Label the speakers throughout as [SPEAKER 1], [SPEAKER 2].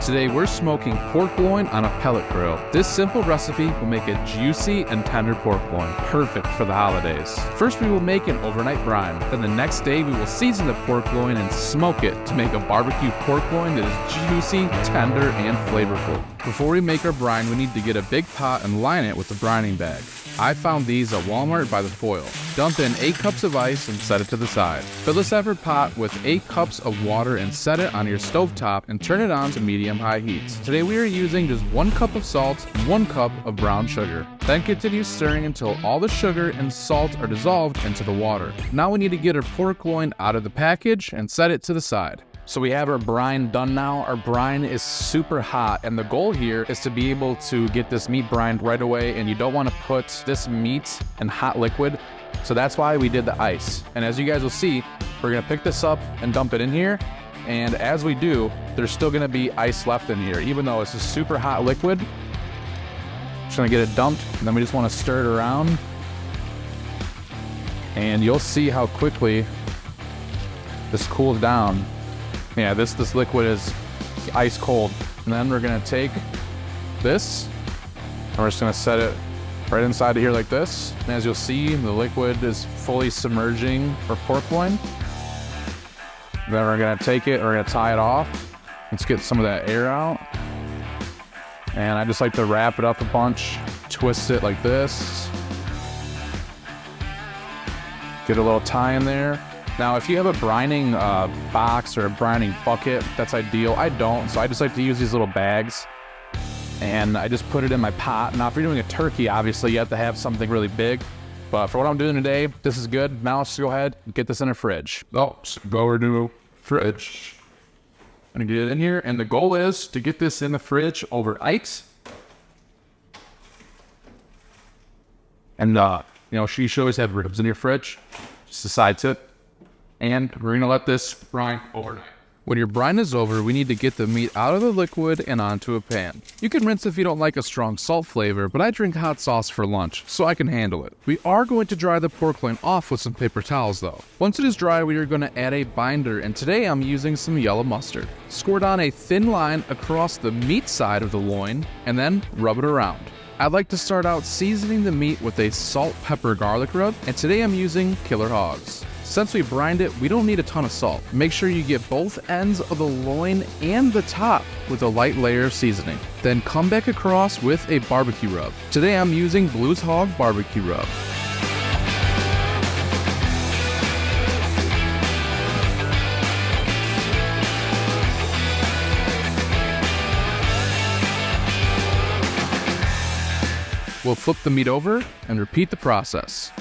[SPEAKER 1] Today we're smoking pork loin on a pellet grill. This simple recipe will make a juicy and tender pork loin, perfect for the holidays. First we will make an overnight brine. Then the next day we will season the pork loin and smoke it to make a barbecue pork loin that is juicy, tender, and flavorful. Before we make our brine, we need to get a big pot and line it with the brining bag. I found these at Walmart by the foil. Dump in 8 cups of ice and set it to the side. Fill the separate pot with 8 cups of water and set it on your stovetop and turn it on to medium-high heat. Today we are using just 1 cup of salt and 1 cup of brown sugar. Then continue stirring until all the sugar and salt are dissolved into the water. Now we need to get our pork loin out of the package and set it to the side. So we have our brine done now. Our brine is super hot, and the goal here is to be able to get this meat brined right away, and you don't want to put this meat in hot liquid. So that's why we did the ice. And as you guys will see, we're gonna pick this up and dump it in here. And as we do, there's still gonna be ice left in here, even though it's a super hot liquid. Just gonna get it dumped, and then we just wanna stir it around. And you'll see how quickly this cools down. Yeah, this liquid is ice cold. And then we're gonna take this, and we're just gonna set it right inside of here like this. And as you'll see, the liquid is fully submerging our pork loin. Then we're gonna take it, we're gonna tie it off. Let's get some of that air out. And I just like to wrap it up a bunch, twist it like this. Get a little tie in there. Now, if you have a brining box or a brining bucket, that's ideal. I don't, so I just like to use these little bags, and I just put it in my pot. Now, if you're doing a turkey, obviously you have to have something really big, but for what I'm doing today, this is good. Now let's go ahead and get this in a fridge.
[SPEAKER 2] Oh, so go over to fridge.
[SPEAKER 1] I'm gonna get it in here, and the goal is to get this in the fridge overnight. And you should always have ribs in your fridge, just a side tip. And we're gonna let this brine overnight. When your brine is over, we need to get the meat out of the liquid and onto a pan. You can rinse if you don't like a strong salt flavor, but I drink hot sauce for lunch, so I can handle it. We are going to dry the pork loin off with some paper towels though. Once it is dry, we are gonna add a binder, and today I'm using some yellow mustard. Squirt on a thin line across the meat side of the loin, and then rub it around. I'd like to start out seasoning the meat with a salt, pepper, garlic rub, and today I'm using Killer Hogs. Since we brined it, we don't need a ton of salt. Make sure you get both ends of the loin and the top with a light layer of seasoning. Then come back across with a barbecue rub. Today I'm using Blues Hog Barbecue Rub. We'll flip the meat over and repeat the process.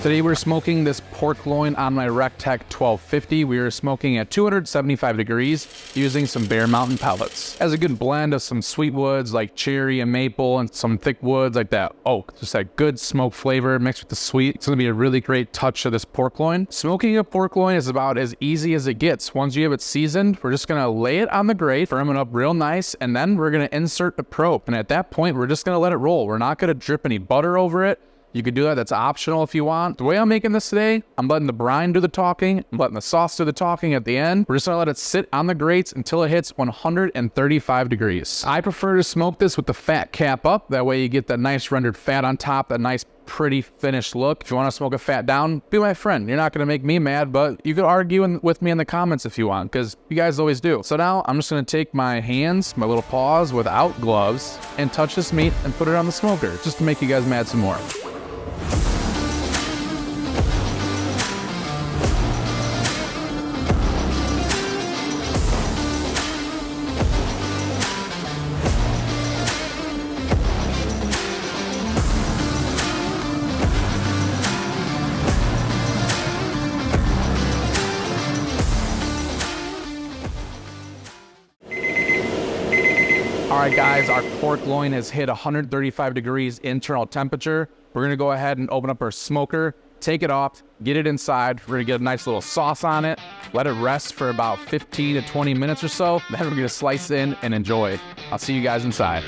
[SPEAKER 1] Today we're smoking this pork loin on my Rectech 1250. We are smoking at 275 degrees using some Bear Mountain pellets. Has a good blend of some sweet woods like cherry and maple, and some thick woods like that oak. Just that good smoke flavor mixed with the sweet. It's gonna be a really great touch to this pork loin. Smoking a pork loin is about as easy as it gets. Once you have it seasoned, we're just gonna lay it on the grate, firm it up real nice, and then we're gonna insert the probe. And at that point, we're just gonna let it roll. We're not gonna drip any butter over it. You could do that, that's optional if you want. The way I'm making this today, I'm letting the brine do the talking, I'm letting the sauce do the talking at the end. We're just gonna let it sit on the grates until it hits 135 degrees. I prefer to smoke this with the fat cap up, that way you get that nice rendered fat on top, that nice pretty finished look. If you wanna smoke a fat down, be my friend. You're not gonna make me mad, but you could argue with me in the comments if you want, because you guys always do. So now I'm just gonna take my hands, my little paws without gloves, and touch this meat and put it on the smoker, just to make you guys mad some more. All right, guys, our pork loin has hit 135 degrees internal temperature. We're gonna go ahead and open up our smoker take it off, get it inside. We're gonna get a nice little sauce on it, let it rest for about 15 to 20 minutes or so. Then we're gonna slice in and enjoy. I'll see you guys inside.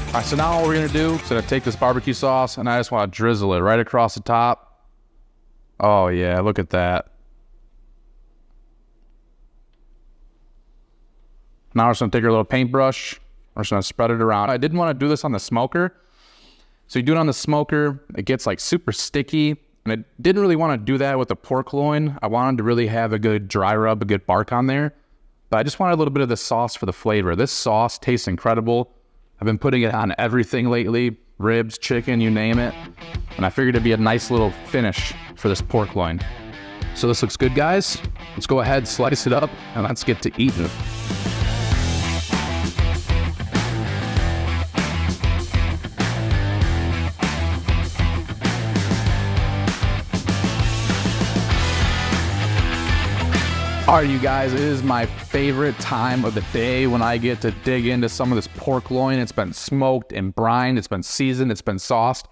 [SPEAKER 1] All right, so now what we're gonna do is gonna take this barbecue sauce and I just wanna drizzle it right across the top. Oh yeah, look at that. Now we're just gonna take our little paintbrush. We're just gonna spread it around. I didn't wanna do this on the smoker. So you do it on the smoker, it gets like super sticky. And I didn't really wanna do that with the pork loin. I wanted to really have a good dry rub, a good bark on there. But I just wanted a little bit of the sauce for the flavor. This sauce tastes incredible. I've been putting it on everything lately, ribs, chicken, you name it. And I figured it'd be a nice little finish for this pork loin. So this looks good, guys. Let's go ahead, slice it up, and let's get to eating. All right, you guys, it is my favorite time of the day when I get to dig into some of this pork loin. It's been smoked and brined, it's been seasoned, it's been sauced.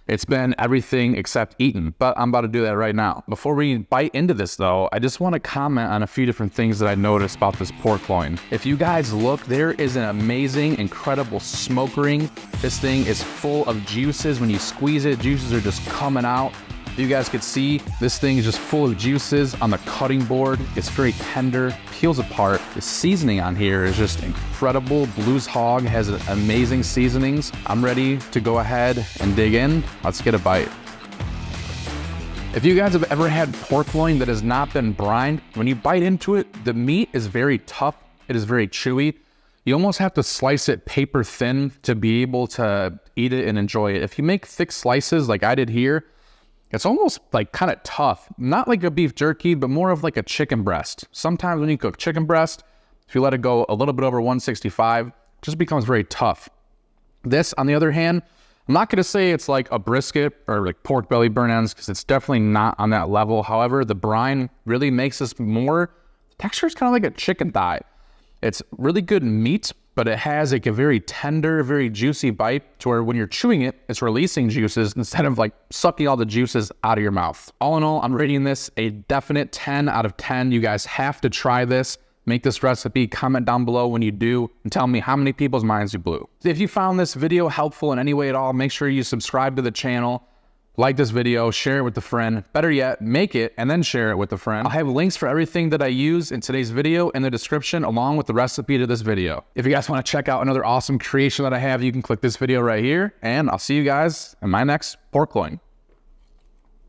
[SPEAKER 1] It's been everything except eaten, but I'm about to do that right now. Before we bite into this though, I just want to comment on a few different things that I noticed about this pork loin. If you guys look, there is an amazing, incredible smoke ring. This thing is full of juices. When you squeeze it, juices are just coming out. You guys could see this thing is just full of juices on the cutting board. It's very tender, peels apart. The seasoning on here is just incredible. Blues Hog has amazing seasonings. I'm ready to go ahead and dig in. Let's get a bite. If you guys have ever had pork loin that has not been brined, when you bite into it, the meat is very tough. It is very chewy. You almost have to slice it paper thin to be able to eat it and enjoy it. If you make thick slices like I did here, it's almost like kind of tough. Not like a beef jerky, but more of like a chicken breast. Sometimes when you cook chicken breast, if you let it go a little bit over 165, it just becomes very tough. This, on the other hand, I'm not gonna say it's like a brisket or like pork belly burn ends because it's definitely not on that level. However, the brine really makes this more, the texture is kind of like a chicken thigh. It's really good meat, but it has like a very tender, very juicy bite to where when you're chewing it, it's releasing juices instead of like sucking all the juices out of your mouth. All in all, I'm rating this a definite 10 out of 10. You guys have to try this. Make this recipe, comment down below when you do, and tell me how many people's minds you blew. If you found this video helpful in any way at all, make sure you subscribe to the channel. Like this video, share it with a friend. Better yet, make it and then share it with a friend. I'll have links for everything that I use in today's video in the description along with the recipe to this video. If you guys want to check out another awesome creation that I have, you can click this video right here, and I'll see you guys in my next pork loin.